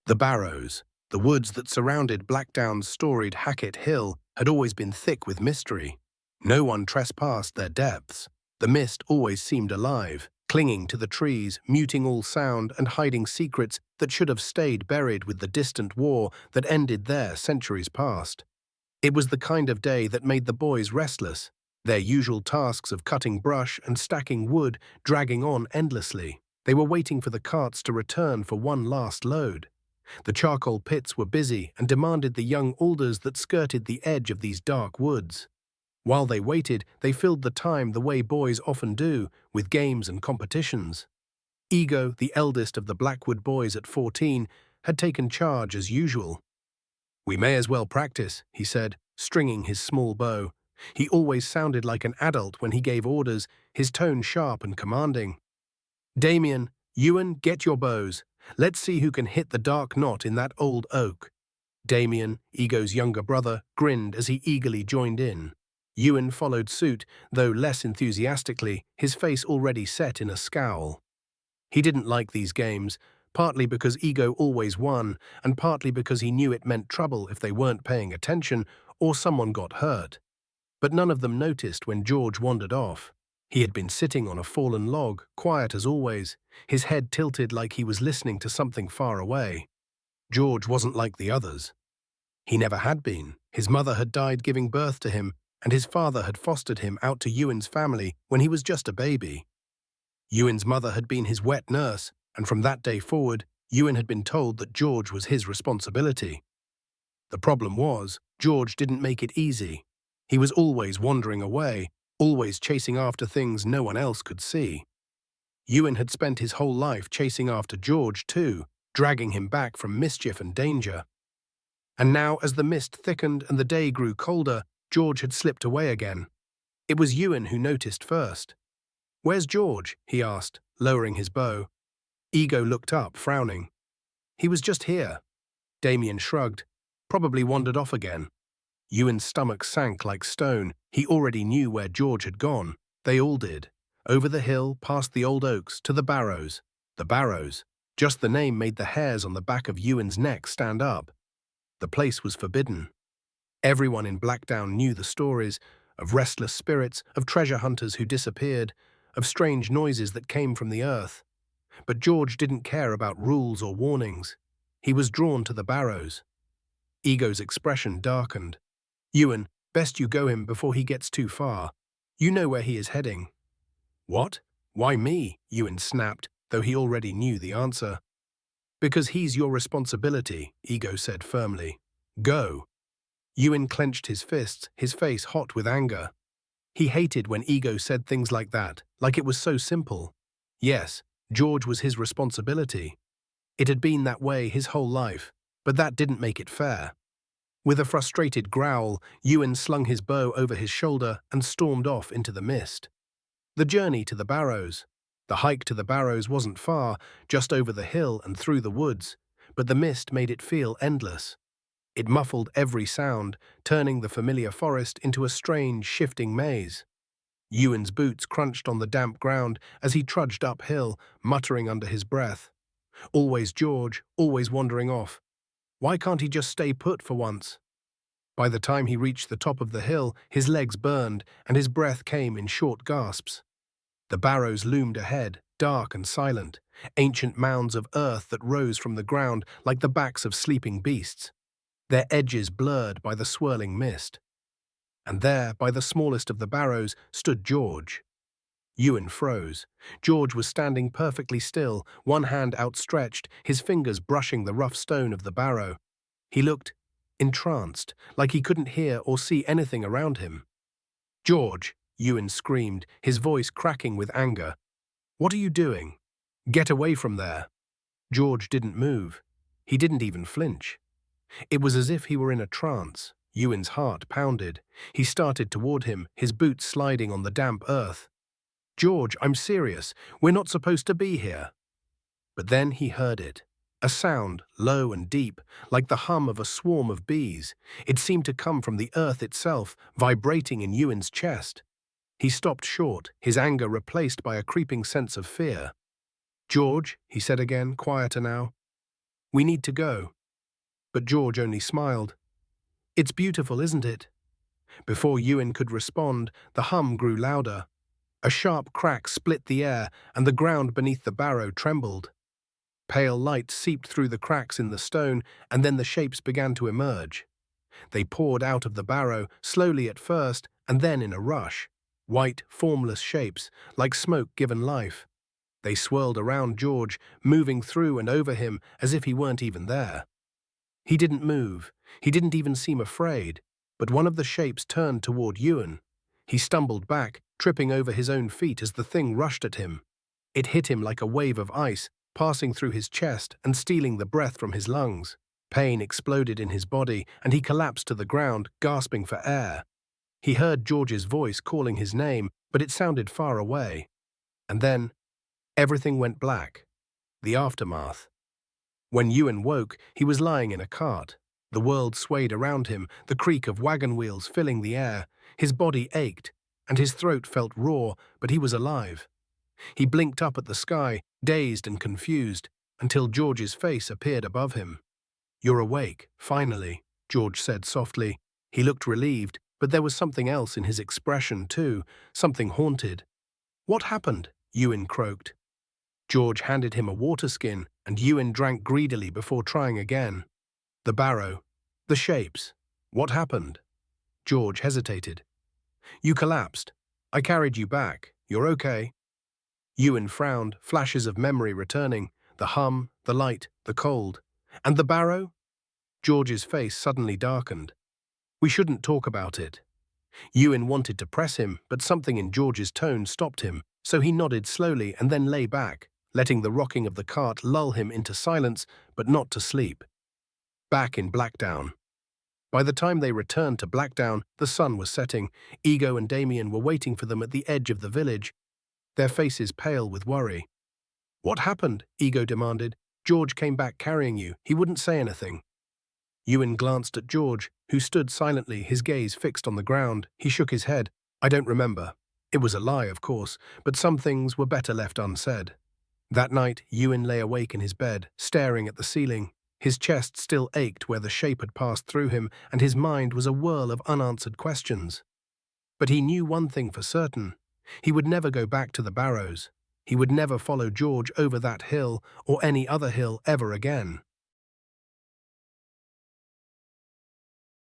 The Barrows, the woods that surrounded Blackdown's storied Hackett Hill, had always been thick with mystery. No one trespassed their depths. The mist always seemed alive, clinging to the trees, muting all sound and hiding secrets that should have stayed buried with the distant war that ended there centuries past. It was the kind of day that made the boys restless, their usual tasks of cutting brush and stacking wood dragging on endlessly. They were waiting for the carts to return for one last load. The charcoal pits were busy and demanded the young alders that skirted the edge of these dark woods. While they waited, they filled the time the way boys often do, with games and competitions. Ego, the eldest of the Blackwood boys at 14, had taken charge as usual. "We may as well practice," he said, stringing his small bow. He always sounded like an adult when he gave orders, his tone sharp and commanding. "Damien, Ewan, get your bows. Let's see who can hit the dark knot in that old oak." Damien, Ego's younger brother, grinned as he eagerly joined in. Ewan followed suit, though less enthusiastically, his face already set in a scowl. He didn't like these games, partly because Ego always won, and partly because he knew it meant trouble if they weren't paying attention or someone got hurt. But none of them noticed when George wandered off. He had been sitting on a fallen log, quiet as always, his head tilted like he was listening to something far away. George wasn't like the others. He never had been. His mother had died giving birth to him, and his father had fostered him out to Ewan's family when he was just a baby. Ewan's mother had been his wet nurse, and from that day forward, Ewan had been told that George was his responsibility. The problem was, George didn't make it easy. He was always wandering away, always chasing after things no one else could see. Ewan had spent his whole life chasing after George too, dragging him back from mischief and danger. And now, as the mist thickened and the day grew colder, George had slipped away again. It was Ewan who noticed first. "Where's George?" he asked, lowering his bow. Ego looked up, frowning. "He was just here." Damien shrugged. "Probably wandered off again." Ewan's stomach sank like stone. He already knew where George had gone. They all did. Over the hill, past the old oaks, to the Barrows. The Barrows. Just the name made the hairs on the back of Ewan's neck stand up. The place was forbidden. Everyone in Blackdown knew the stories of restless spirits, of treasure hunters who disappeared, of strange noises that came from the earth. But George didn't care about rules or warnings. He was drawn to the Barrows. Ego's expression darkened. "Ewan, best you go him before he gets too far. You know where he is heading." "What? Why me?" Ewan snapped, though he already knew the answer. "Because he's your responsibility," Ego said firmly. "Go." Ewan clenched his fists, his face hot with anger. He hated when Ego said things like that, like it was so simple. Yes, George was his responsibility. It had been that way his whole life, but that didn't make it fair. With a frustrated growl, Ewan slung his bow over his shoulder and stormed off into the mist. The journey to the Barrows. The hike to the Barrows wasn't far, just over the hill and through the woods, but the mist made it feel endless. It muffled every sound, turning the familiar forest into a strange, shifting maze. Ewan's boots crunched on the damp ground as he trudged uphill, muttering under his breath. Always George, always wandering off. Why can't he just stay put for once? By the time he reached the top of the hill, his legs burned and his breath came in short gasps. The Barrows loomed ahead, dark and silent, ancient mounds of earth that rose from the ground like the backs of sleeping beasts, their edges blurred by the swirling mist. And there, by the smallest of the Barrows, stood George. Ewan froze. George was standing perfectly still, one hand outstretched, his fingers brushing the rough stone of the barrow. He looked entranced, like he couldn't hear or see anything around him. "George!" Ewan screamed, his voice cracking with anger. "What are you doing? Get away from there!" George didn't move. He didn't even flinch. It was as if he were in a trance. Ewan's heart pounded. He started toward him, his boots sliding on the damp earth. "George, I'm serious. We're not supposed to be here." But then he heard it. A sound, low and deep, like the hum of a swarm of bees. It seemed to come from the earth itself, vibrating in Ewan's chest. He stopped short, his anger replaced by a creeping sense of fear. "George," he said again, quieter now, We need to go. But George only smiled. It's beautiful, isn't it? Before Ewan could respond, the hum grew louder. A sharp crack split the air, and the ground beneath the barrow trembled. Pale light seeped through the cracks in the stone, and then the shapes began to emerge. They poured out of the barrow, slowly at first, and then in a rush. White, formless shapes, like smoke given life. They swirled around George, moving through and over him as if he weren't even there. He didn't move. He didn't even seem afraid. But one of the shapes turned toward Ewan. He stumbled back, tripping over his own feet as the thing rushed at him. It hit him like a wave of ice, passing through his chest and stealing the breath from his lungs. Pain exploded in his body, and he collapsed to the ground, gasping for air. He heard George's voice calling his name, but it sounded far away. And then, everything went black. The aftermath. When Ewan woke, he was lying in a cart. The world swayed around him, the creak of wagon wheels filling the air. His body ached, and his throat felt raw, but he was alive. He blinked up at the sky, dazed and confused, until George's face appeared above him. "You're awake, finally," George said softly. He looked relieved, but there was something else in his expression too, something haunted. "What happened?" Ewan croaked. George handed him a water skin, and Ewan drank greedily before trying again. "The barrow. The shapes. What happened?" George hesitated. "You collapsed. I carried you back. You're okay." Ewan frowned, flashes of memory returning, the hum, the light, the cold. "And the barrow?" George's face suddenly darkened. "We shouldn't talk about it." Ewan wanted to press him, but something in George's tone stopped him, so he nodded slowly and then lay back, letting the rocking of the cart lull him into silence, but not to sleep. Back in Blackdown. By the time they returned to Blackdown, the sun was setting. Ego and Damien were waiting for them at the edge of the village, their faces pale with worry. "What happened?" Ego demanded. "George came back carrying you. He wouldn't say anything." Ewan glanced at George, who stood silently, his gaze fixed on the ground. He shook his head. "I don't remember. It was a lie, of course, but some things were better left unsaid." That night, Ewan lay awake in his bed, staring at the ceiling. His chest still ached where the shape had passed through him, and his mind was a whirl of unanswered questions. But he knew one thing for certain. He would never go back to the barrows. He would never follow George over that hill or any other hill ever again.